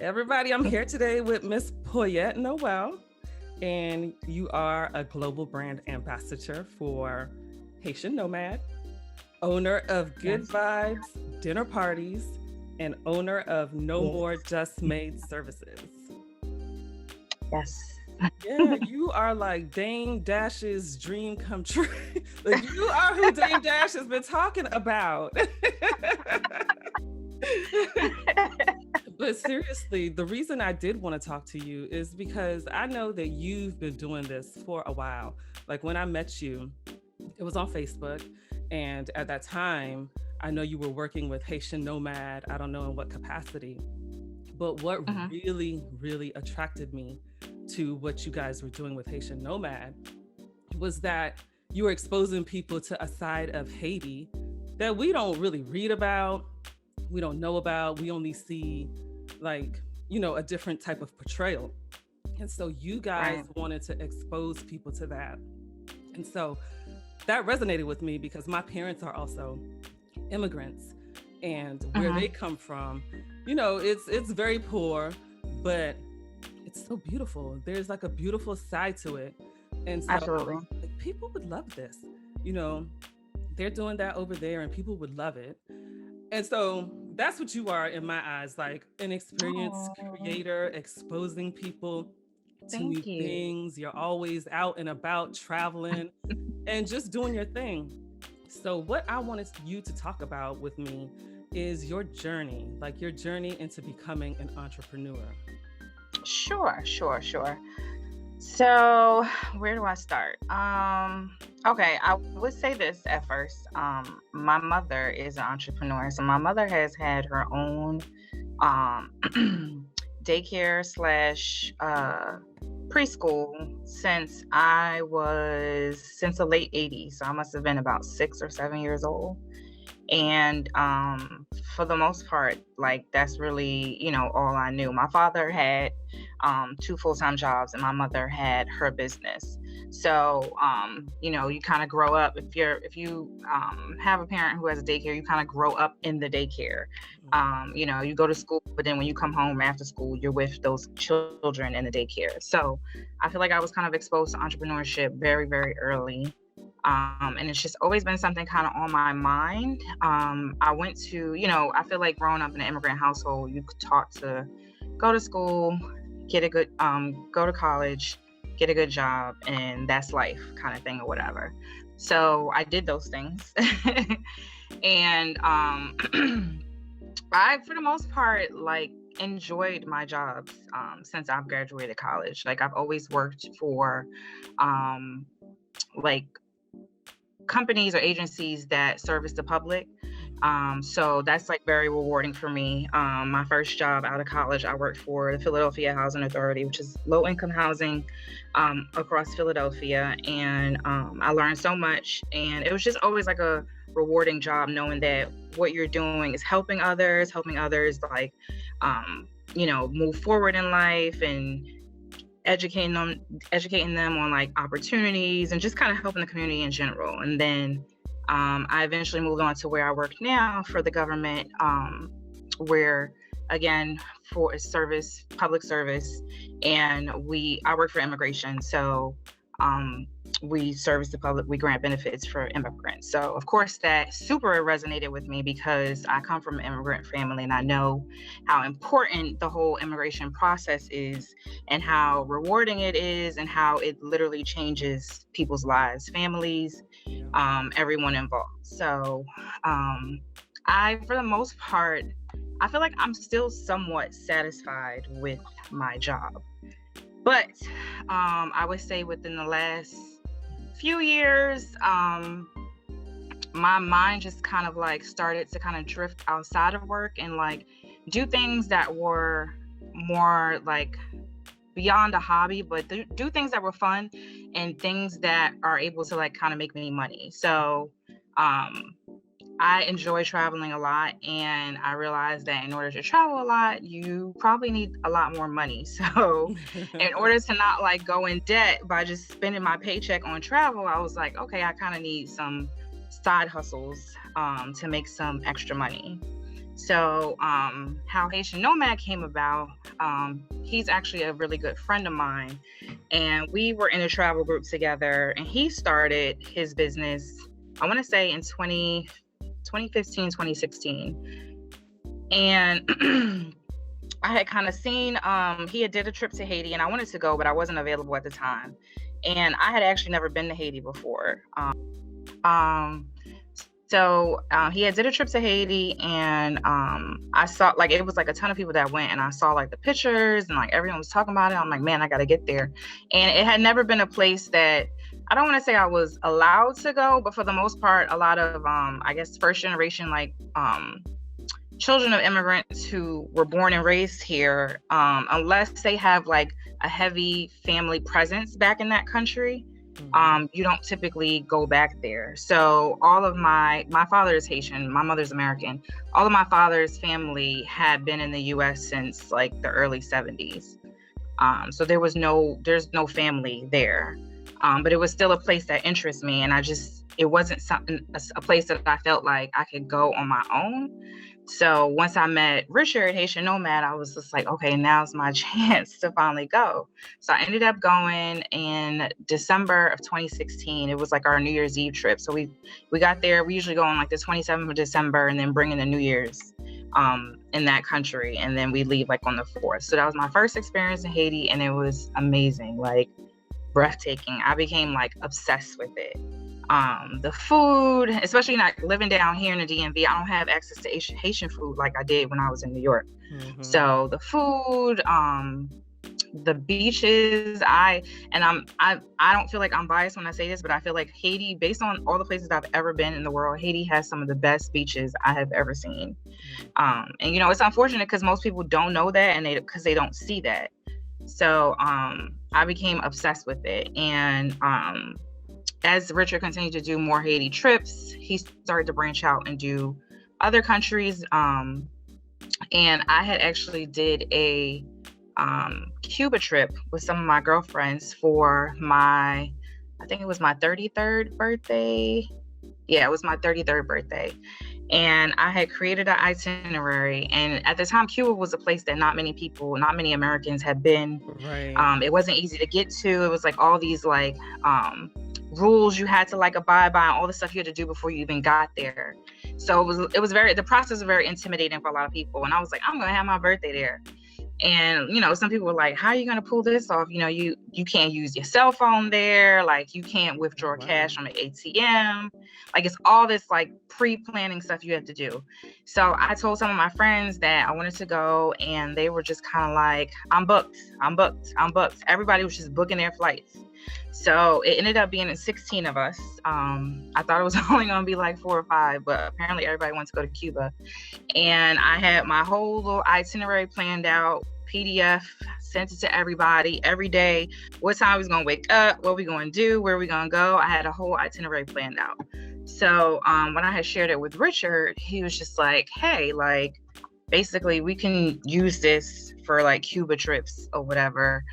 Everybody, I'm here today with Miss Poiette Noel, and you are a global brand ambassador for Haitian Nomad, owner of Good Yes. Vibes Dinner Parties, and owner of No More Yes. Just Made Services. Yes. Yeah, you are like Dame Dash's dream come true. Like you are who Dame Dash has been talking about. But seriously, the reason I did want to talk to you is because I know that you've been doing this for a while. Like when I met you, it was on Facebook. And at that time, I know you were working with Haitian Nomad. I don't know in what capacity. But what Mhm. really attracted me to what you guys were doing with Haitian Nomad was that you were exposing people to a side of Haiti that we don't really read about, we don't know about. We only see like, a different type of portrayal. And so you guys Right. wanted to expose people to that. And so that resonated with me because my parents are also immigrants, and where they Mhm. come from, it's very poor, but it's so beautiful. There's like a beautiful side to it. And so Absolutely. like, people would love this. You know, they're doing that over there and people would love it. And so that's what you are in my eyes, like an experienced Oh, creator, exposing people to new thank you. things. You're always out and about traveling and just doing your thing. So, what I wanted you to talk about with me is your journey, like your journey into becoming an entrepreneur. Sure. So, where do I start? Okay, I would say this at first. My mother is an entrepreneur. So my mother has had her own um daycare slash preschool since the late 80s. So I must have been about 6 or 7 years old. And for the most part, like that's really, all I knew. My father had two full-time jobs, and my mother had her business. So you kind of grow up, if you have a parent who has a daycare, you kind of grow up in the daycare. You go to school, but then when you come home after school, you're with those children in the daycare. So I feel like I was kind of exposed to entrepreneurship very, very early. And it's just always been something kind of on my mind. I went to, I feel like growing up in an immigrant household, you taught to go to school, go to college, get a good job, and that's life kind of thing or whatever. So I did those things. And I, for the most part, like enjoyed my jobs since I've graduated college. Like I've always worked for um, like companies or agencies that service the public. So that's like very rewarding for me. My first job out of college, I worked for the Philadelphia Housing Authority, which is low income housing across Philadelphia. And I learned so much. And it was just always like a rewarding job knowing that what you're doing is helping others like, move forward in life and educating them educating them on like opportunities and just kind of helping the community in general. And then I eventually moved on to where I work now for the government, where again for a service, public service, and we I work for immigration. So um, we service the public, we grant benefits for immigrants. So of course that super resonated with me because I come from an immigrant family and I know how important the whole immigration process is and how rewarding it is and how it literally changes people's lives, families, Yeah. everyone involved. So I, for the most part, I feel like I'm still somewhat satisfied with my job. But I would say within the last few years, my mind just kind of like started to kind of drift outside of work and like do things that were more like beyond a hobby, but do things that were fun and things that are able to like kind of make me money. So um, I enjoy traveling a lot, and I realized that in order to travel a lot, you probably need a lot more money. So, in order to not like go in debt by just spending my paycheck on travel, I was like, okay, I kind of need some side hustles to make some extra money. So how Haitian Nomad came about, he's actually a really good friend of mine, and we were in a travel group together, and he started his business, I want to say in 2015, 2016. And I had kind of seen, he had did a trip to Haiti, and I wanted to go, but I wasn't available at the time. And I had actually never been to Haiti before. So he had did a trip to Haiti, and I saw, like, it was like a ton of people that went, and I saw like the pictures, and like everyone was talking about it. I'm like, man, I got to get there. And it had never been a place that, I don't want to say I was allowed to go, but for the most part, a lot of, I guess, first generation, like, children of immigrants who were born and raised here, unless they have like a heavy family presence back in that country, you don't typically go back there. So all of my father is Haitian, my mother's American. All of my father's family had been in the US since like the early 70s. So there's no family there. But it was still a place that interests me, and it wasn't a place that I felt like I could go on my own. So once I met Richard, Haitian Nomad, I was just like, okay, now's my chance to finally go. So I ended up going in December of 2016. It was like our New Year's Eve trip. So we got there. We usually go on like the 27th of December and then bring in the New Year's in that country. And then we leave like on the 4th. So that was my first experience in Haiti, and it was amazing, like breathtaking. I became like obsessed with it. The food, especially not living down here in the DMV, I don't have access to Haitian food like I did when I was in New York. So the food, the beaches, I don't feel like I'm biased when I say this, but I feel like Haiti, based on all the places I've ever been in the world, Haiti has some of the best beaches I have ever seen. And you know, it's unfortunate because most people don't know that, and because they don't see that. So I became obsessed with it. And as Richard continued to do more Haiti trips, he started to branch out and do other countries. And I had actually did a Cuba trip with some of my girlfriends for I think it was my 33rd birthday. Yeah, it was my 33rd birthday. And I had created an itinerary. And at the time, Cuba was a place that not many Americans had been. Right. It wasn't easy to get to. It was like all these like rules you had to like abide by, and all the stuff you had to do before you even got there. So the process was very intimidating for a lot of people. And I was like, I'm going to have my birthday there. And, you know, some people were like, how are you going to pull this off? You know, you can't use your cell phone there. Like, you can't withdraw cash from an ATM. Like, it's all this like pre-planning stuff you have to do. So I told some of my friends that I wanted to go, and they were just kind of like, I'm booked. Everybody was just booking their flights. So it ended up being 16 of us. I thought it was only going to be like 4 or 5, but apparently everybody wants to go to Cuba. And I had my whole little itinerary planned out, PDF, sent it to everybody every day, what time we was going to wake up, what we going to do, where we going to go. I had a whole itinerary planned out. So when I had shared it with Richard, he was just like, hey, like, basically we can use this for like Cuba trips or whatever,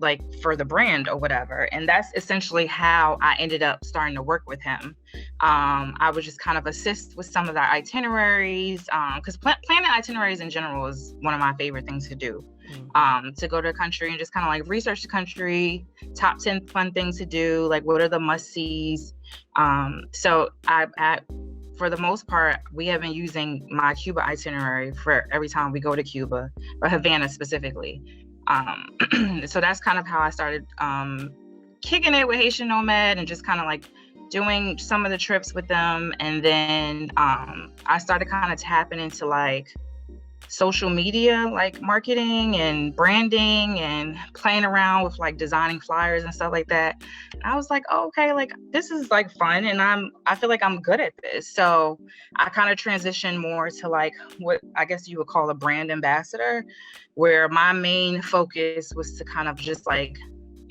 like for the brand or whatever. And that's essentially how I ended up starting to work with him. I would just kind of assist with some of the itineraries, because planning itineraries in general is one of my favorite things to do. To go to a country and just kind of like research the country, top 10 fun things to do, like what are the must-sees. So I for the most part, we have been using my Cuba itinerary for every time we go to Cuba, or Havana specifically. So that's kind of how I started kicking it with Haitian Nomad, and just kind of like doing some of the trips with them. And then I started kind of tapping into like social media, like marketing and branding, and playing around with like designing flyers and stuff like that. And I was like, oh, okay, like this is like fun, and I feel like I'm good at this. So I kind of transitioned more to like what I guess you would call a brand ambassador, where my main focus was to kind of just like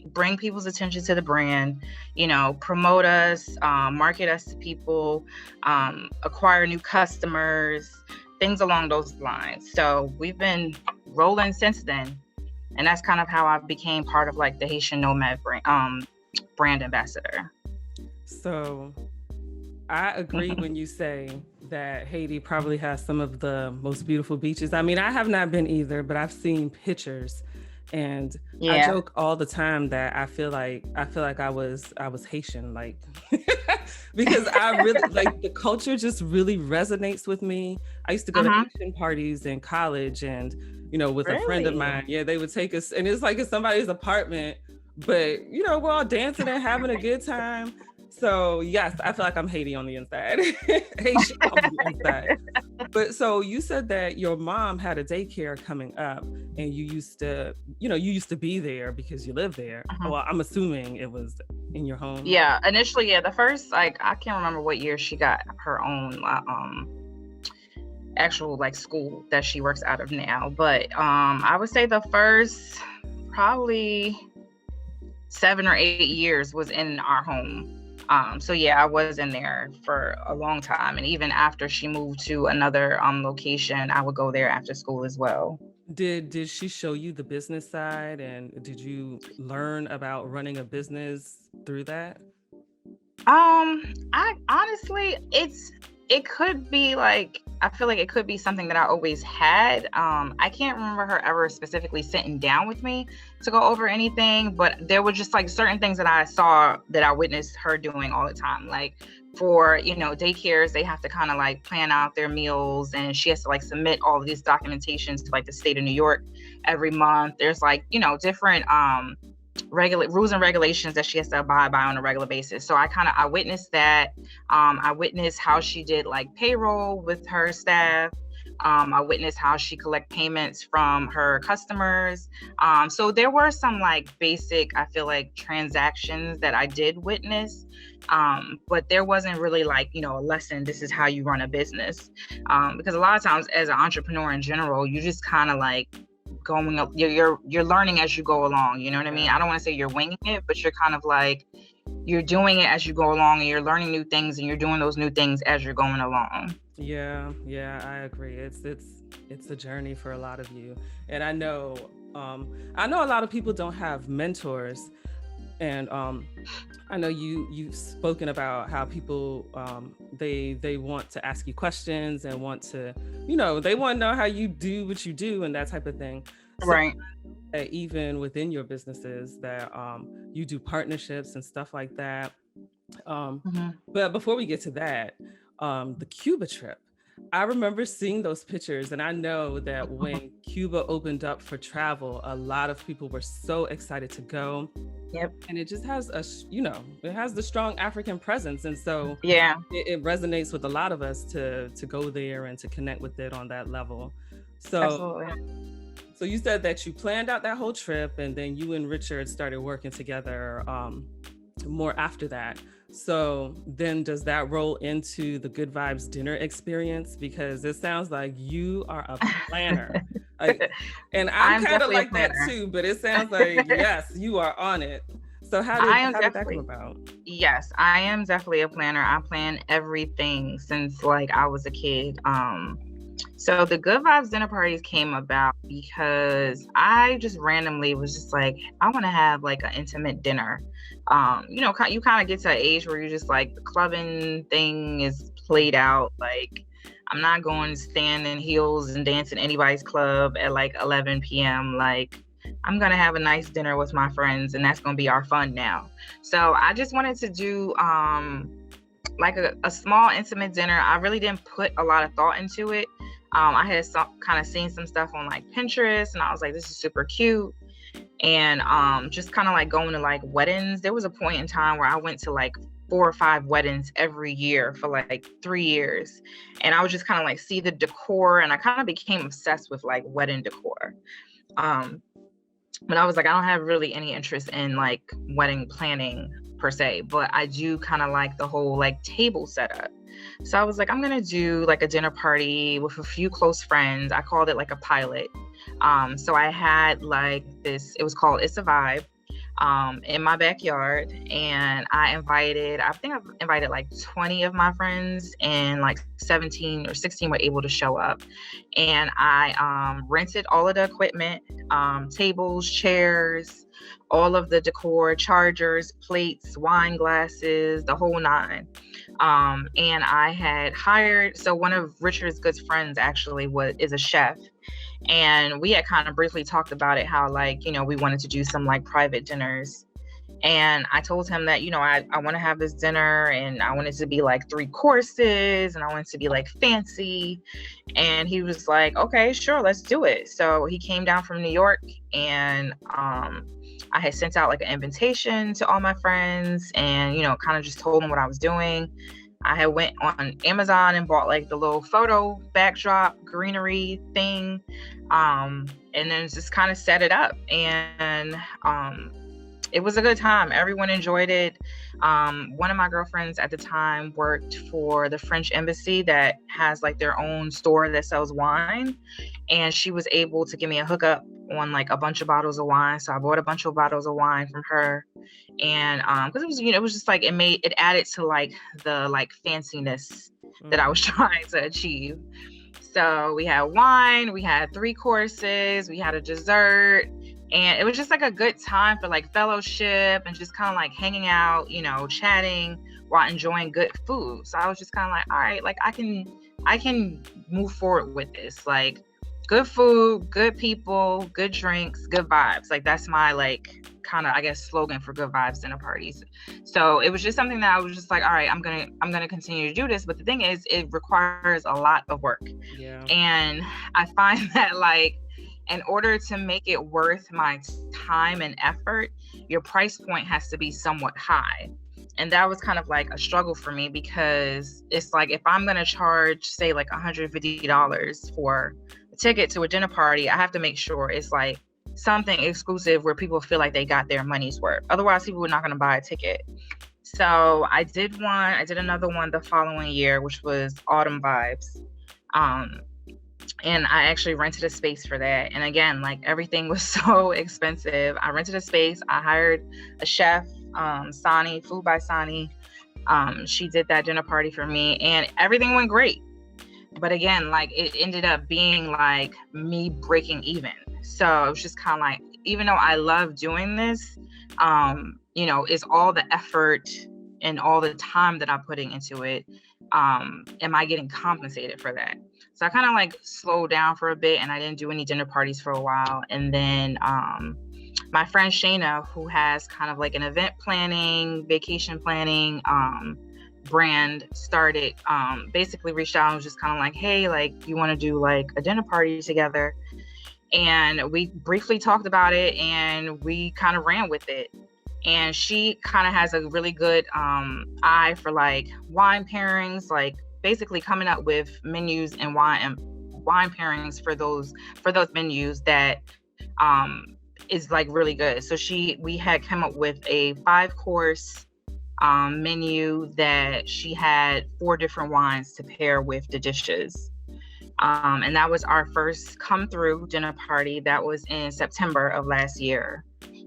bring people's attention to the brand, you know, promote us, market us to people, acquire new customers, things along those lines. So we've been rolling since then. And that's kind of how I became part of like the Haitian Nomad brand ambassador. So I agree when you say that Haiti probably has some of the most beautiful beaches. I mean, I have not been either, but I've seen pictures, and I Yeah. joke all the time that I was Haitian, like because I really like the culture just really resonates with me. I used to go to Uh-huh. Haitian parties in college, and with a friend of Really? mine, yeah, they would take us, and it's like it's somebody's apartment, but we're all dancing and having a good time. So yes, I feel like I'm Haiti on the inside, Haitian on the inside. But so you said that your mom had a daycare coming up, and you used to be there because you live there. Uh-huh. Well, I'm assuming it was in your home. Yeah, initially, yeah, the first, like, I can't remember what year she got her own actual like school that she works out of now, but I would say the first probably 7 or 8 years was in our home. So yeah, I was in there for a long time, and even after she moved to another location, I would go there after school as well. Did she show you the business side, and did you learn about running a business through that? I honestly, it could be like, I feel like it could be something that I always had. I can't remember her ever specifically sitting down with me to go over anything, but there were just like certain things that I saw that I witnessed her doing all the time. Like for, daycares, they have to kind of like plan out their meals, and she has to like submit all of these documentations to like the state of New York every month. There's like, different regular rules and regulations that she has to abide by on a regular basis. So I witnessed that. I witnessed how she did like payroll with her staff. I witnessed how she collect payments from her customers. So there were some like basic, I feel like, transactions that I did witness. But there wasn't really like, a lesson, this is how you run a business. Because a lot of times as an entrepreneur in general, you just kind of like going up, you're learning as you go along, you know what I mean? I don't want to say you're winging it, but you're kind of like, you're doing it as you go along, and you're learning new things, and you're doing those new things as you're going along. Yeah, I agree. It's a journey for a lot of you, and I know a lot of people don't have mentors, and I know you've spoken about how people they want to ask you questions and want to they want to know how you do what you do and that type of thing. So Right. even within your businesses that you do partnerships and stuff like that. Um, Hmm. but before we get to that, the Cuba trip, I remember seeing those pictures, and I know that when Cuba opened up for travel, a lot of people were so excited to go, Yep. and it just has it has the strong African presence, and so Yeah. it resonates with a lot of us to go there and to connect with it on that level. So, Absolutely. so you said that you planned out that whole trip, and then you and Richard started working together more after that. So then does that roll into the Good Vibes dinner experience? Because it sounds like you are a planner. Like, and I'm I'm kind of definitely a like that planner. too, but it sounds like, yes, you are on it. So how did I am how did that come definitely, about? yes, I am definitely a planner. I plan everything since like I was a kid. So the Good Vibes dinner parties came about because I just randomly was just like, I want to have like an intimate dinner. You kind of get to an age where you're just like, the clubbing thing is played out. Like, I'm not going to stand in heels and dance in anybody's club at like 11 p.m. Like, I'm going to have a nice dinner with my friends, and that's going to be our fun now. So I just wanted to do like a small intimate dinner. I really didn't put a lot of thought into it. I had some kind of seen some stuff on like Pinterest, and I was like, this is super cute. And just kind of like going to like weddings. There was a point in time where I went to like 4 or 5 weddings every year for like 3 years. And I would just kind of like see the decor, and I kind of became obsessed with like wedding decor. Um, but I was like, I don't have really any interest in like wedding planning per se, but I do kind of like the whole like table setup. So I was like, I'm gonna do like a dinner party with a few close friends. I called it like a pilot. So I had like this, it was called It's a Vibe. in my backyard, and I think I've invited like 20 of my friends, and like 17 or 16 were able to show up. And I rented all of the equipment, tables, chairs, all of the decor, chargers, plates, wine glasses, the whole nine. And I had hired, so one of Richard's good friends actually is a chef, and we had kind of briefly talked about it, how like, we wanted to do some like private dinners. And I told him that, I want to have this dinner, and I want it to be like 3 courses, and I want it to be like fancy. And he was like, okay, sure, let's do it. So he came down from New York, and I had sent out like an invitation to all my friends, and, kind of just told them what I was doing. I had went on Amazon and bought like the little photo backdrop greenery thing, and then just kind of set it up. And it was a good time. Everyone enjoyed it. One of my girlfriends at the time worked for the French embassy that has like their own store that sells wine, and she was able to give me a hookup on like a bunch of bottles of wine. So I bought a bunch of bottles of wine from her, and because it was, it was just like it added to like the like fanciness that I was trying to achieve. So we had wine, we had 3 courses, we had a dessert, and it was just like a good time for like fellowship and just kind of like hanging out, chatting while enjoying good food. So I was just kind of like, all right, like I can move forward with this. Like, good food, good people, good drinks, good vibes. Like that's my like kind of, I guess, slogan for good vibes dinner parties. So it was just something that I was just like, all right, I'm gonna continue to do this. But the thing is, it requires a lot of work. Yeah. And I find that like, in order to make it worth my time and effort, your price point has to be somewhat high. And that was kind of like a struggle for me, because it's like, if I'm going to charge, say like $150 for a ticket to a dinner party, I have to make sure it's like something exclusive where people feel like they got their money's worth. Otherwise, people are not going to buy a ticket. So I did another one the following year, which was Autumn Vibes. And I actually rented a space for that. And again, like everything was so expensive. I rented a space. I hired a chef, Sani, Food by Sani. She did that dinner party for me, and everything went great. But again, like it ended up being like me breaking even. So it was just kind of like, even though I love doing this, it's all the effort and all the time that I'm putting into it. Am I getting compensated for that? So I kind of like slowed down for a bit, and I didn't do any dinner parties for a while. And then my friend Shayna, who has kind of like an event planning, vacation planning brand, started, basically reached out and was just kind of like, hey, like, you want to do like a dinner party together? And we briefly talked about it, and we kind of ran with it. And she kind of has a really good eye for like wine pairings, like basically coming up with menus and wine pairings for those menus that is like really good. So we had come up with a 5-course menu that she had 4 different wines to pair with the dishes. And that was our first come through dinner party. That was in September of last year.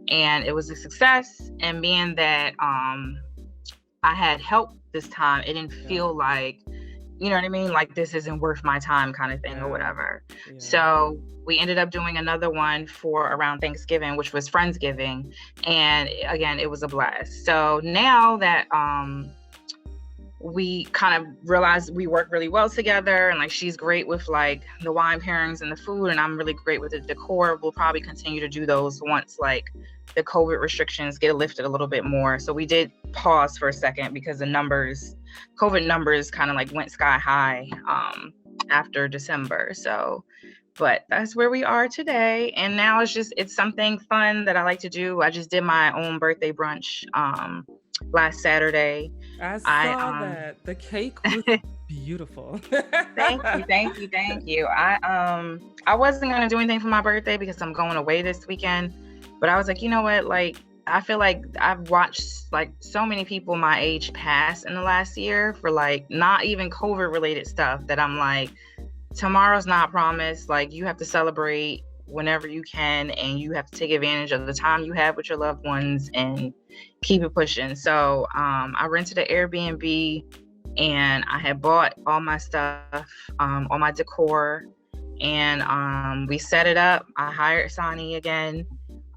And it was a success. And being that I had help this time, it didn't feel like, you know what I mean? Like, this isn't worth my time kind of thing or whatever. Yeah. So we ended up doing another one for around Thanksgiving, which was Friendsgiving. And again, it was a blast. So now that we kind of realized we work really well together, and like she's great with like the wine pairings and the food, and I'm really great with the decor, we'll probably continue to do those once like the COVID restrictions get lifted a little bit more. So we did pause for a second because the COVID numbers kind of like went sky high after December. So, but that's where we are today. And now it's something fun that I like to do. I just did my own birthday brunch last Saturday. I saw that. The cake was beautiful. Thank you. I wasn't gonna do anything for my birthday because I'm going away this weekend. But I was like, you know what? Like, I feel like I've watched like so many people my age pass in the last year for like not even COVID related stuff that I'm like, tomorrow's not promised. Like, you have to celebrate whenever you can, and you have to take advantage of the time you have with your loved ones and keep it pushing. So I rented an Airbnb, and I had bought all my stuff, all my decor, and we set it up. I hired Sani again.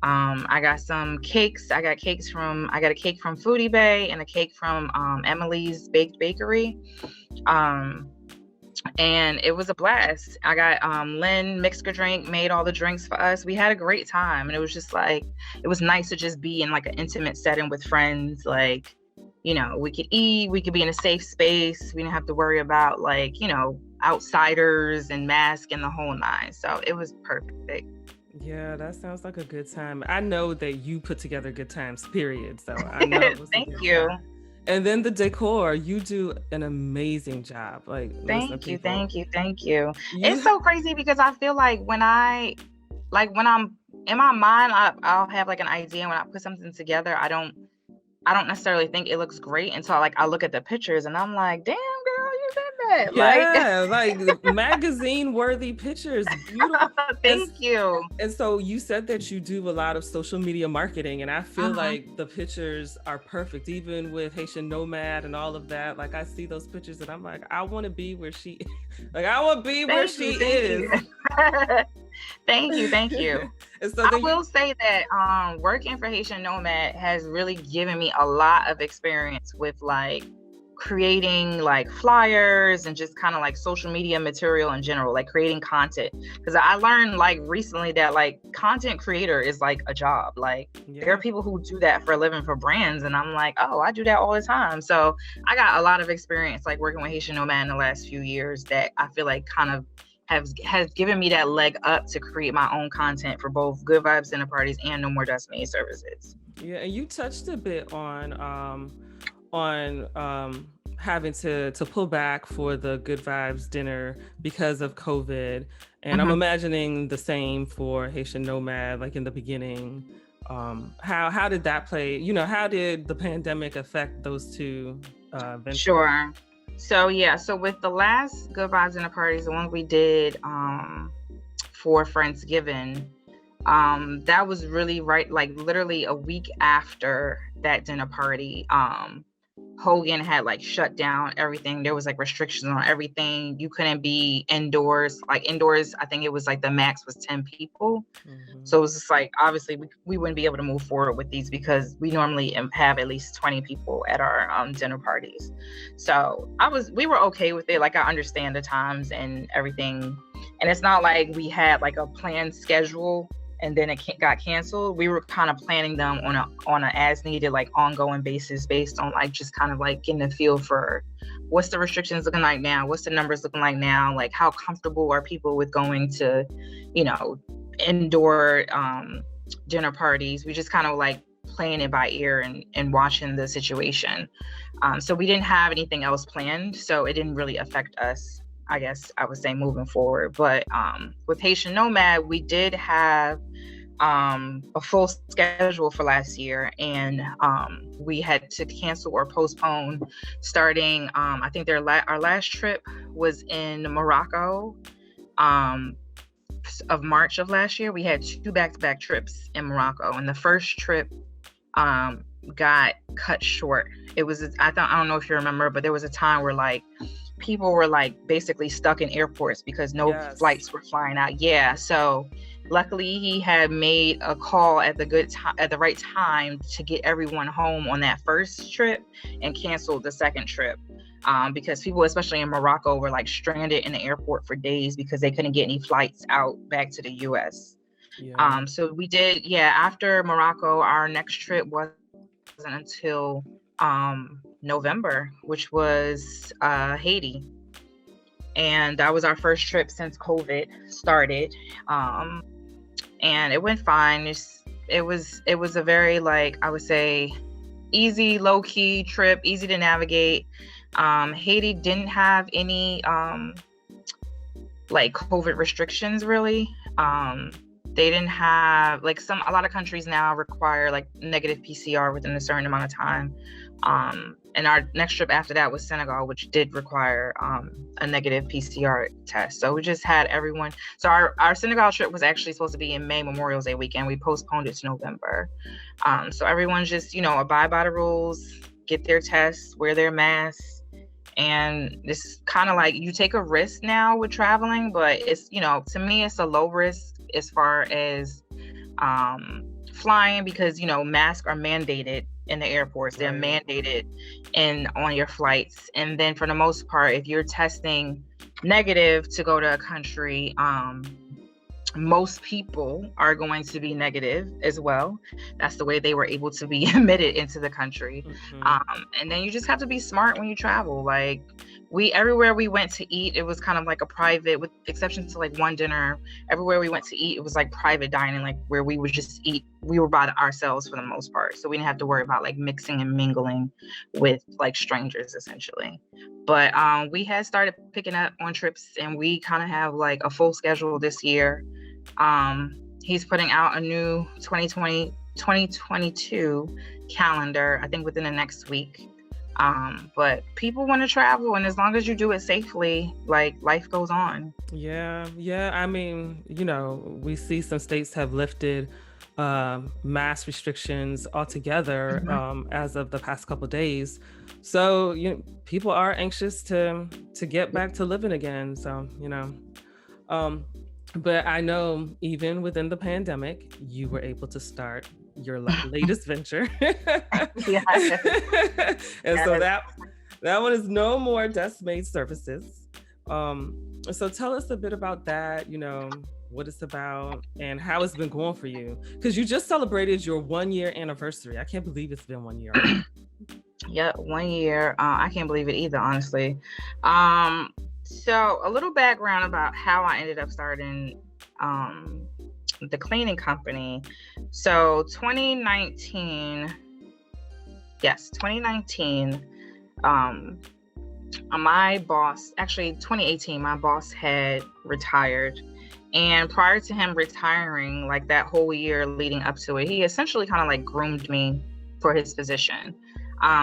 I got some cakes. I got a cake from Foodie Bay and a cake from Emily's Baked Bakery. And it was a blast. I got Lynn mixed a drink, made all the drinks for us. We had a great time, and it was just like, it was nice to just be in like an intimate setting with friends. Like, you know, we could eat, we could be in a safe space. We didn't have to worry about like, you know, outsiders and masks and the whole nine. So it was perfect. Yeah, that sounds like a good time. I know that you put together good times, period. So I know it was Thank you. time. And then the decor, you do an amazing job. Like, thank you. It's so crazy because I feel like when I'm in my mind, I'll have like an idea. When I put something together, I don't necessarily think it looks great until like I look at the pictures and I'm like, damn girl, you did that. Yeah, like magazine worthy pictures. Beautiful. Thank you. And so you said that you do a lot of social media marketing, and I feel like the pictures are perfect, even with Haitian Nomad and all of that. Like I see those pictures and I'm like, I want to be where she like I want to be where she is. Thank you. And so I will say that working for Haitian Nomad has really given me a lot of experience with like creating like flyers and just kind of like social media material in general, like creating content. Because I learned like recently that like content creator is like a job. Like there are people who do that for a living for brands, and I'm like, oh, I do that all the time. So I got a lot of experience like working with Haitian Nomad in the last few years that I feel like kind of has given me that leg up to create my own content for both Good Vibes Dinner Parties and No More Dust Maid Services. Yeah, and you touched a bit on having to pull back for the Good Vibes dinner because of COVID. And I'm imagining the same for Haitian Nomad, like in the beginning. How did that play? You know, how did the pandemic affect those two ventures? Sure. So with the last Good Vibes Dinner Parties, the one we did for Friendsgiving, that was really right, like literally a week after that dinner party. Hogan had like shut down everything. There was like restrictions on everything. You couldn't be indoors. Like indoors, I think it was like the max was 10 people. So it was just like, obviously we wouldn't be able to move forward with these because we normally have at least 20 people at our dinner parties. So we were okay with it. Like I understand the times and everything. And it's not like we had like a planned schedule and then it got canceled. We were kind of planning them on a as needed, like ongoing basis based on like just kind of like getting a feel for what's the restrictions looking like now, what's the numbers looking like now, like how comfortable are people with going to, you know, indoor dinner parties. We just kind of like playing it by ear and watching the situation. So we didn't have anything else planned, so it didn't really affect us, I guess I would say, moving forward. But with Haitian Nomad, we did have a full schedule for last year, and we had to cancel or postpone starting. I think our last trip was in Morocco of March of last year. We had 2 back-to-back trips in Morocco, and the first trip got cut short. It was, I don't know if you remember, but there was a time where like people were like basically stuck in airports because no flights were flying out. Yeah. So luckily he had made a call at the right time to get everyone home on that first trip and canceled the second trip. Because people, especially in Morocco, were like stranded in the airport for days because they couldn't get any flights out back to the US. So we did, after Morocco, our next trip wasn't until November, which was Haiti. And that was our first trip since COVID started. And it went fine. It was a very, like, I would say, easy, low-key trip, easy to navigate. Haiti didn't have any like COVID restrictions really. They didn't have like a lot of countries now require like negative PCR within a certain amount of time. And our next trip after that was Senegal, which did require a negative PCR test. So we just had everyone. So our Senegal trip was actually supposed to be in May, Memorial Day weekend. We postponed it to November. So everyone just, abide by the rules, get their tests, wear their masks. And this kind of like, you take a risk now with traveling, but it's, to me, it's a low risk as far as flying, because, masks are mandated in the airports. They're mandated on your flights. And then for the most part, if you're testing negative to go to a country, most people are going to be negative as well. That's the way they were able to be admitted into the country. And then you just have to be smart when you travel. Like everywhere we went to eat, it was kind of like a private, with exception to like one dinner, everywhere we went to eat, it was like private dining, like where we would just eat. We were by ourselves for the most part. So we didn't have to worry about like mixing and mingling with like strangers essentially. But we had started picking up on trips, and we kind of have like a full schedule this year. He's putting out a new 2022 calendar, I think within the next week. But people want to travel, and as long as you do it safely, like life goes on. Yeah. I mean, we see some states have lifted mask restrictions altogether as of the past couple of days. So people are anxious to get back to living again. So but I know even within the pandemic, you were able to start your latest venture. Yeah. And so that one is no more desk maid services. So tell us a bit about that, what it's about and how it's been going for you, because you just celebrated your 1-year anniversary. I can't believe it's been 1 year. Yeah, 1 year. I can't believe it either, honestly. So a little background about how I ended up starting the cleaning company. So 2019, my boss, actually 2018, my boss had retired. And prior to him retiring, like that whole year leading up to it, he essentially kind of like groomed me for his position.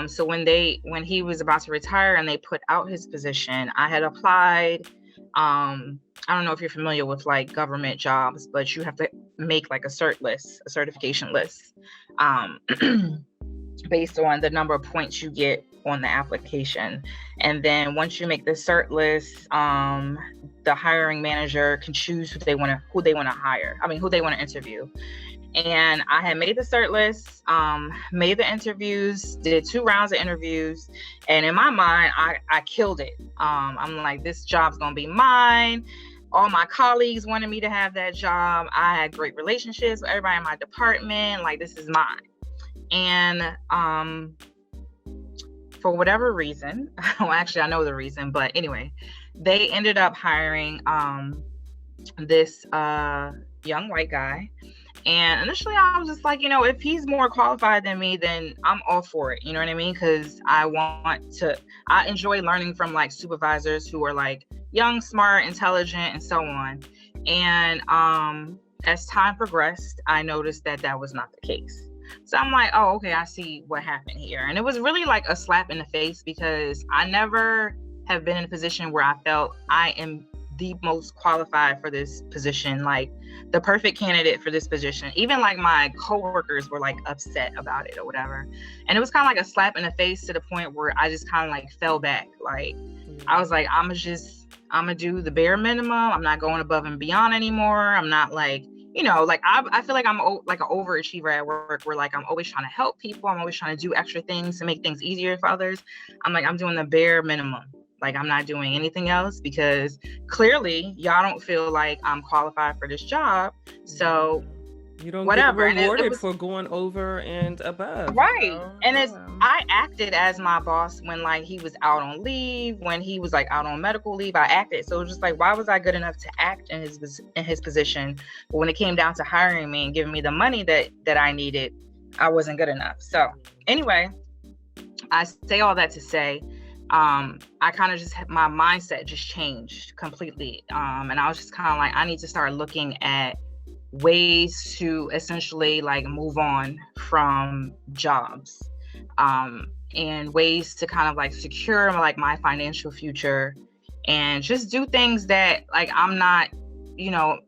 So when he was about to retire and they put out his position, I had applied. I don't know if you're familiar with like government jobs, but you have to make like a certification list, based on the number of points you get on the application. And then once you make the cert list, the hiring manager can choose who they want to hire. who they want to interview. And I had made the cert list, made the interviews, did 2 rounds of interviews. And in my mind, I killed it. I'm like, this job's going to be mine. All my colleagues wanted me to have that job. I had great relationships with everybody in my department. Like, this is mine. And for whatever reason, well, actually, I know the reason, but anyway, they ended up hiring this young white guy. And initially I was just like, if he's more qualified than me, then I'm all for it. You know what I mean? Because I enjoy learning from like supervisors who are like young, smart, intelligent, and so on. And as time progressed, I noticed that was not the case. So I'm like, oh, okay, I see what happened here. And it was really like a slap in the face, because I never have been in a position where I felt I am the most qualified for this position, like the perfect candidate for this position. Even like my coworkers were like upset about it or whatever. And it was kind of like a slap in the face, to the point where I just kind of like fell back. Like I was like, I'm gonna do the bare minimum. I'm not going above and beyond anymore. I'm not like, like I feel like I'm like an overachiever at work, where like I'm always trying to help people. I'm always trying to do extra things to make things easier for others. I'm like, I'm doing the bare minimum. Like, I'm not doing anything else, because clearly y'all don't feel like I'm qualified for this job. So you don't whatever. get rewarded for going over and above. Right. And I acted as my boss when like he was out on leave, when he was like out on medical leave, I acted. So it was just like, why was I good enough to act in his position? But when it came down to hiring me and giving me the money that I needed, I wasn't good enough. So anyway, I say all that to say, I kind of just had my mindset just changed completely. And I was just kind of like, I need to start looking at ways to essentially like move on from jobs, and ways to kind of like secure like my financial future, and just do things that like I'm not, you know,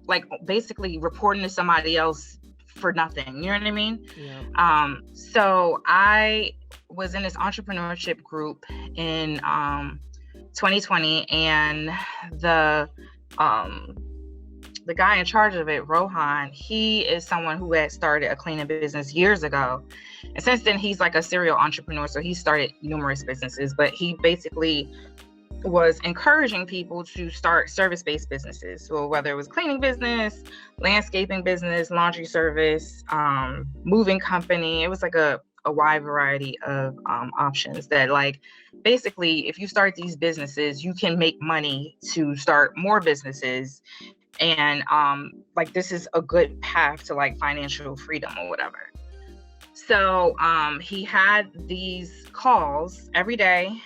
like basically reporting to somebody else for nothing. You know what I mean? Yeah. So I was in this entrepreneurship group in 2020, and the the guy in charge of it, Rohan, he is someone who had started a cleaning business years ago. And since then, he's like a serial entrepreneur. So he started numerous businesses, but he basically was encouraging people to start service-based businesses. So whether it was cleaning business, landscaping business, laundry service, moving company, it was like a wide variety of options that like, basically, if you start these businesses, you can make money to start more businesses. And like, this is a good path to like financial freedom or whatever. So he had these calls every day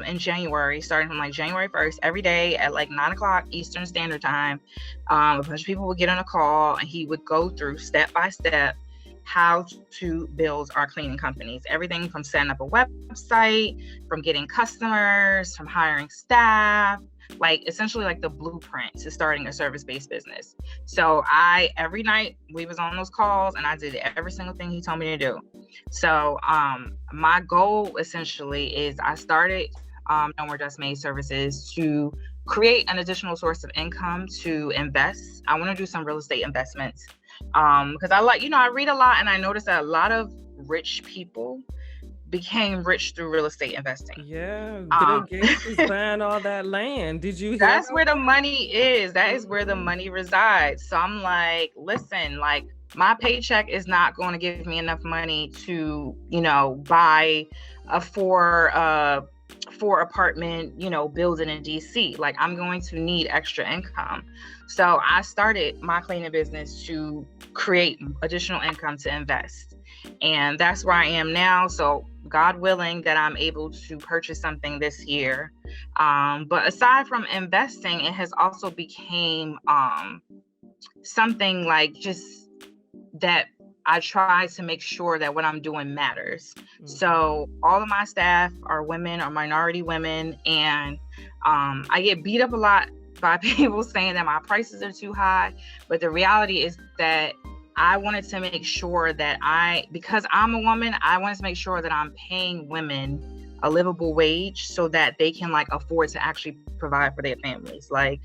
in January, starting from like January 1st, every day at like 9 o'clock Eastern Standard Time. A bunch of people would get on a call, and he would go through step by step how to build our cleaning companies. Everything from setting up a website, from getting customers, from hiring staff, like essentially like the blueprint to starting a service-based business. So every night we was on those calls, and I did every single thing he told me to do. So my goal essentially is I started No More Just Maids services to create an additional source of income to invest. I want to do some real estate investments because I like, I read a lot, and I noticed that a lot of rich people became rich through real estate investing. Yeah, Bill Gates is buying all that land. Did you hear that's where the money is. That is where the money resides. So I'm like, listen, like my paycheck is not going to give me enough money to, buy a four apartment, building in DC. Like I'm going to need extra income. So I started my cleaning business to create additional income to invest. And that's where I am now. So God willing that I'm able to purchase something this year. But aside from investing, it has also became something like just that I try to make sure that what I'm doing matters. Mm-hmm. So all of my staff are women or minority women. And I get beat up a lot by people saying that my prices are too high. But the reality is that I wanted to make sure that because I'm a woman, I wanted to make sure that I'm paying women a livable wage so that they can like afford to actually provide for their families. Like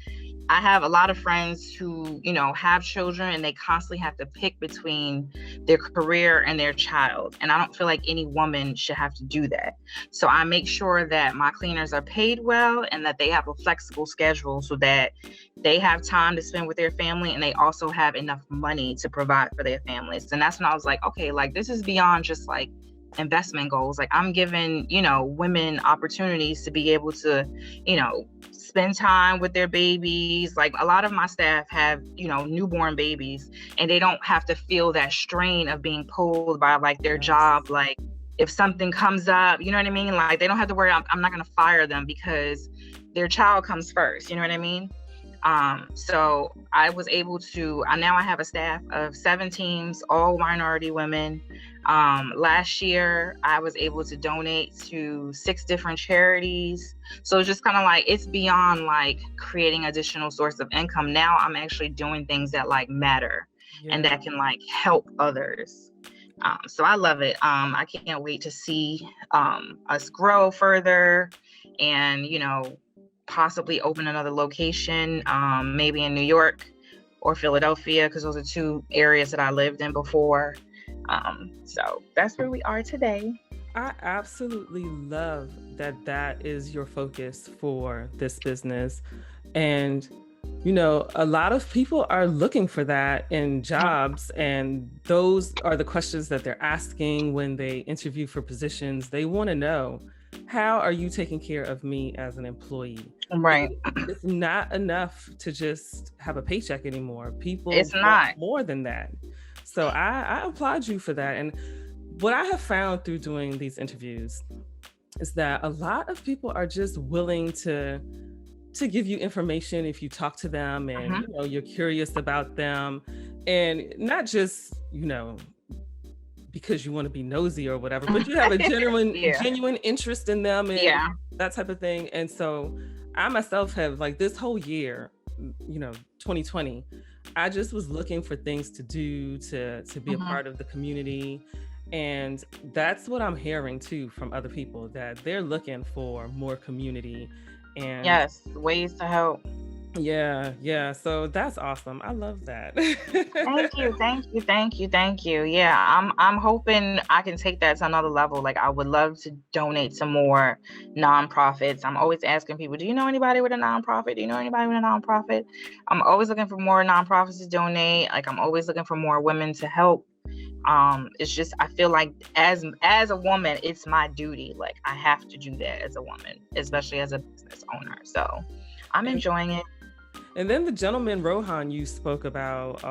I have a lot of friends who, have children, and they constantly have to pick between their career and their child. And I don't feel like any woman should have to do that. So I make sure that my cleaners are paid well and that they have a flexible schedule so that they have time to spend with their family, and they also have enough money to provide for their families. And that's when I was like, okay, like this is beyond just like investment goals. Like I'm giving, women opportunities to be able to, spend time with their babies. Like a lot of my staff have, newborn babies, and they don't have to feel that strain of being pulled by like their job. Like if something comes up, you know what I mean? Like they don't have to worry, I'm not going to fire them because their child comes first. You know what I mean? So I was able to, now I have a staff of 7 teams, all minority women. Last year, I was able to donate to 6 different charities. So it's just kind of like, it's beyond like creating additional source of income. Now I'm actually doing things that like matter and that can like help others. So I love it. I can't wait to see us grow further and, possibly open another location, maybe in New York or Philadelphia, because those are 2 areas that I lived in before. So that's where we are today. I absolutely love that is your focus for this business. And, a lot of people are looking for that in jobs, and those are the questions that they're asking when they interview for positions. They want to know, how are you taking care of me as an employee? Right. It's not enough to just have a paycheck anymore. People want not more than that. So I applaud you for that. And what I have found through doing these interviews is that a lot of people are just willing to to give you information if you talk to them and, you're curious about them, and not just, because you want to be nosy or whatever, but you have a genuine interest in them and that type of thing. And so I myself have, like, this whole year, 2020, I just was looking for things to do to be a part of the community. And that's what I'm hearing too from other people, that they're looking for more community and ways to help. Yeah. So that's awesome. I love that. Thank you. Yeah, I'm hoping I can take that to another level. Like, I would love to donate to more nonprofits. I'm always asking people, do you know anybody with a nonprofit? I'm always looking for more nonprofits to donate. Like, I'm always looking for more women to help. It's just, I feel like as a woman, it's my duty. Like, I have to do that as a woman, especially as a business owner. So I'm enjoying it. And then the gentleman Rohan you spoke about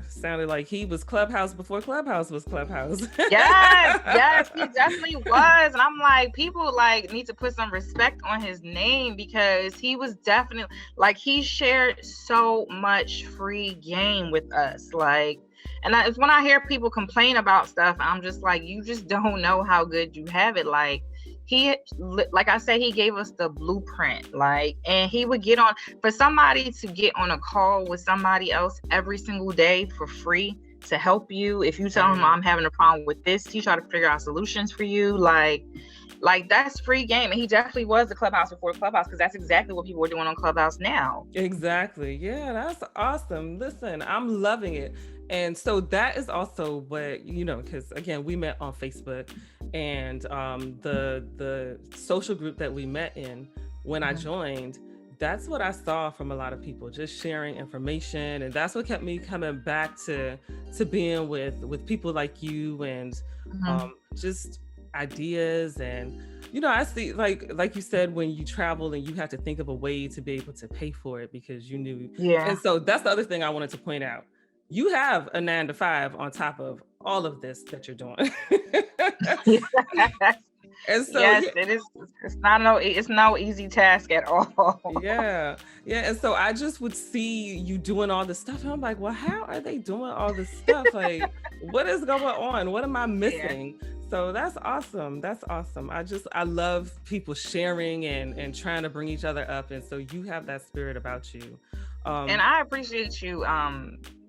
sounded like he was Clubhouse before Clubhouse was Clubhouse. Yes, he definitely was. And I'm like, people like need to put some respect on his name, because he was definitely, like, he shared so much free game with us. Like, and it's when I hear people complain about stuff, I'm just like, you just don't know how good you have it. Like, like I said, he gave us the blueprint, like, and he would get on, for somebody to get on a call with somebody else every single day for free to help you. If you tell him I'm having a problem with this, he try to figure out solutions for you. Like that's free game. And he definitely was the Clubhouse before Clubhouse, because that's exactly what people are doing on Clubhouse now. Exactly. Yeah, that's awesome. Listen, I'm loving it. And so that is also what, because again, we met on Facebook, and the social group that we met in when I joined, that's what I saw from a lot of people, just sharing information. And that's what kept me coming back to being with people like you, and just ideas. And I see, like you said, when you travel and you have to think of a way to be able to pay for it, because you knew. And so that's the other thing I wanted to point out. You have a 9-to-5 on top of all of this that you're doing. And so it is. It's no easy task at all. Yeah. And so I just would see you doing all this stuff, and I'm like, well, how are they doing all this stuff? Like, what is going on? What am I missing? So that's awesome. I love people sharing and trying to bring each other up. And so you have that spirit about you. And I appreciate you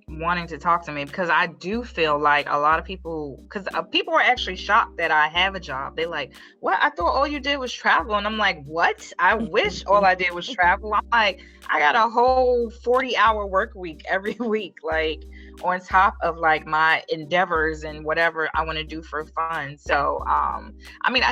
wanting to talk to me, because I do feel like a lot of people, because people are actually shocked that I have a job. They're like, what? I thought all you did was travel. And I'm like, what? I wish all I did was travel. I'm like, I got a whole 40-hour work week every week, like, on top of like my endeavors and whatever I want to do for fun. So I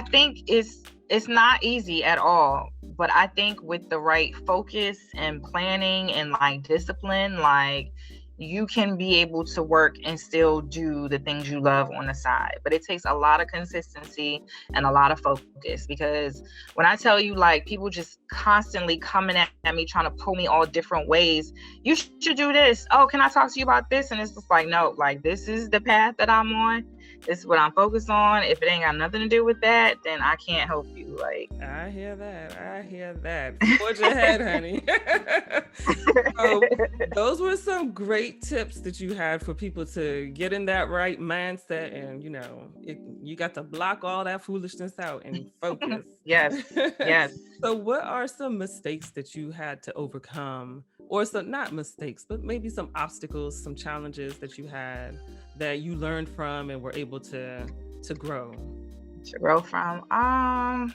think it's not easy at all, but I think with the right focus and planning and like discipline, like, you can be able to work and still do the things you love on the side. But it takes a lot of consistency and a lot of focus, because when I tell you, like, people just constantly coming at me trying to pull me all different ways, you should do this. Oh, can I talk to you about this? And it's just like, no, like, this is the path that I'm on. This is what I'm focused on. If it ain't got nothing to do with that, then I can't help you. Like, I hear that. Forge ahead, honey. So those were some great tips that you had for people to get in that right mindset, and you got to block all that foolishness out and focus. Yes. So what are some mistakes that you had to overcome, or some, not mistakes, but maybe some obstacles, some challenges that you had that you learned from and were able to grow? To grow from? I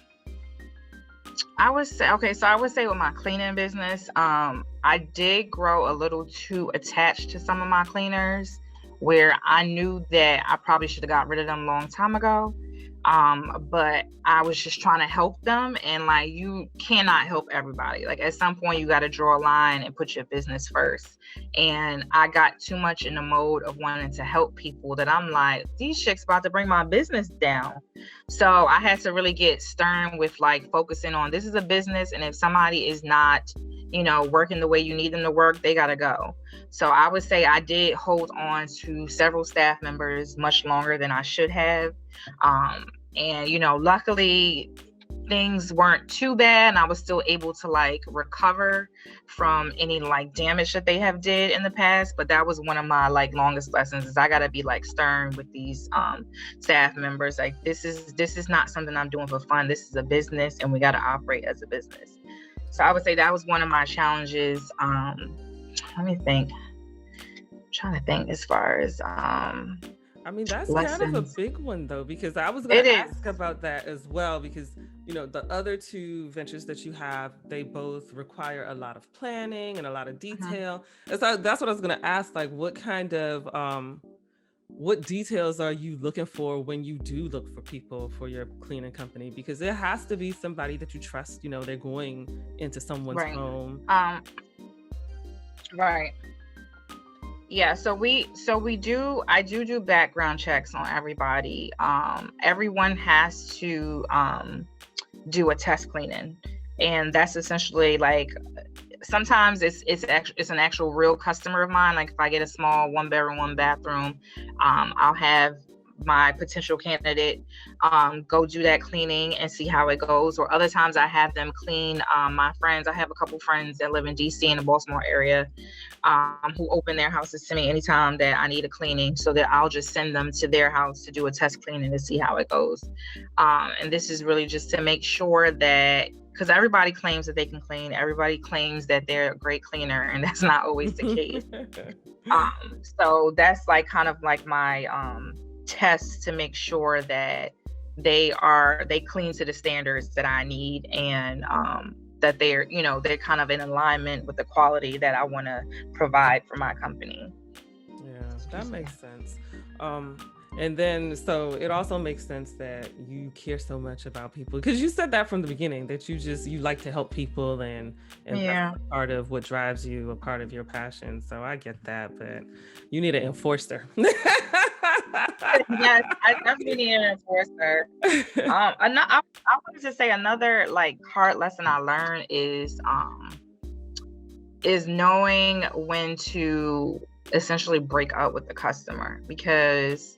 would say with my cleaning business, I did grow a little too attached to some of my cleaners, where I knew that I probably should have got rid of them a long time ago. But I was just trying to help them, and like, you cannot help everybody. Like, at some point you got to draw a line and put your business first. And I got too much in the mode of wanting to help people that I'm like, these chicks about to bring my business down. So I had to really get stern with like focusing on, this is a business, and if somebody is not, working the way you need them to work, they gotta go. So I would say I did hold on to several staff members much longer than I should have. And luckily, things weren't too bad and I was still able to like recover from any like damage that they have did in the past. But that was one of my like longest lessons, is I gotta be like stern with these staff members. Like this is not something I'm doing for fun. This is a business and we gotta operate as a business. So I would say that was one of my challenges. Let me think. I'm trying to think as far as I mean, that's lessons. kind of a big one though, because I was going to ask about that as well, because, you know, the other two ventures that you have, they both require a lot of planning and a lot of detail. And so that's what I was going to ask, like, what kind of, what details are you looking for when you do look for people for your cleaning company? Because there has to be somebody that you trust, you know, they're going into someone's home. Right. Yeah, I do background checks on everybody. Everyone has to do a test cleaning, and that's essentially like, sometimes it's an actual real customer of mine. Like if I get a small 1-bedroom, 1-bathroom, I'll have my potential candidate go do that cleaning and see how it goes. Or other times I have them clean my friends. I have a couple friends that live in DC and the Baltimore area who open their houses to me anytime that I need a cleaning, so that I'll just send them to their house to do a test cleaning to see how it goes. And this is really just to make sure that, because everybody claims that they can clean, everybody claims that they're a great cleaner, and that's not always the case. So that's like kind of like my test to make sure that they clean to the standards that I need, and that they're kind of in alignment with the quality that I want to provide for my company. Yeah, that makes sense. And then, so it also makes sense that you care so much about people, because you said that from the beginning, that you like to help people, and Yeah. that's part of what drives you, a part of your passion. So I get that, but you need an enforcer. Yes, I definitely need an enforcer. I wanted to say another like hard lesson I learned is knowing when to essentially break up with the customer, because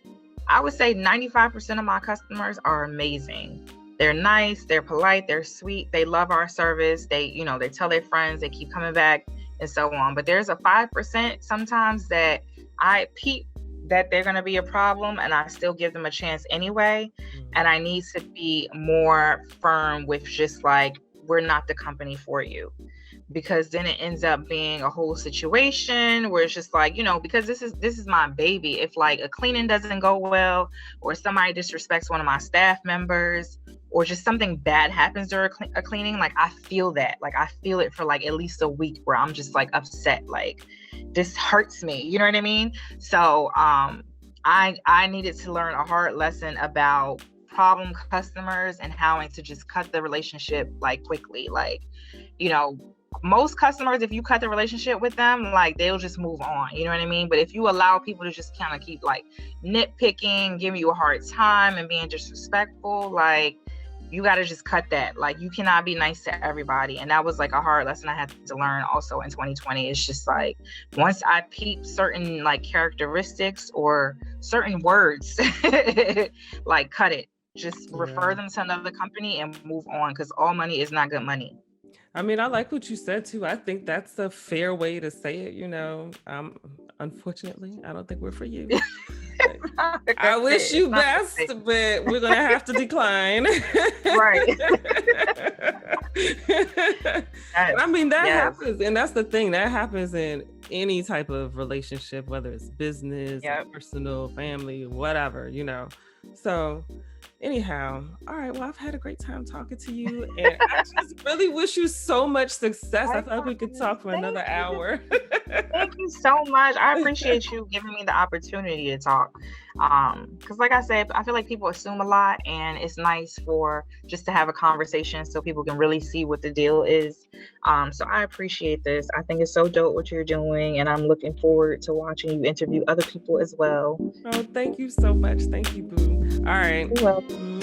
I would say 95% of my customers are amazing. They're nice, they're polite, they're sweet, they love our service, they tell their friends, they keep coming back, and so on. But there's a 5% sometimes that I peep that they're going to be a problem, and I still give them a chance anyway. And I need to be more firm with just like, we're not the company for you, because then it ends up being a whole situation where it's just like, because this is my baby. If like a cleaning doesn't go well, or somebody disrespects one of my staff members, or just something bad happens during a cleaning, like I feel that, like I feel it for like at least a week, where I'm just like upset, like this hurts me, you know what I mean? So I needed to learn a hard lesson about problem customers and how to just cut the relationship like quickly. Like, most customers, if you cut the relationship with them, like they'll just move on, you know what I mean? But if you allow people to just kind of keep like nitpicking, giving you a hard time and being disrespectful, like you got to just cut that. Like you cannot be nice to everybody. And that was like a hard lesson I had to learn also in 2020. It's just like, once I peep certain like characteristics or certain words, like cut it, just refer them to another company and move on, because all money is not good money. I mean, I like what you said too. I think that's a fair way to say it, unfortunately, I don't think we're for you. I wish you best, but we're going to have to decline. Right. I mean, that happens. And that's the thing, that happens in any type of relationship, whether it's business, personal, family, whatever, So anyhow, all right, well, I've had a great time talking to you, and I just really wish you so much success. I thought we could talk for another hour. Thank you so much. I appreciate you giving me the opportunity to talk. Because like I said, I feel like people assume a lot, and it's nice for just to have a conversation so people can really see what the deal is. So I appreciate this. I think it's so dope what you're doing, and I'm looking forward to watching you interview other people as well. Oh, thank you so much. Thank you, boo. All right. You're welcome.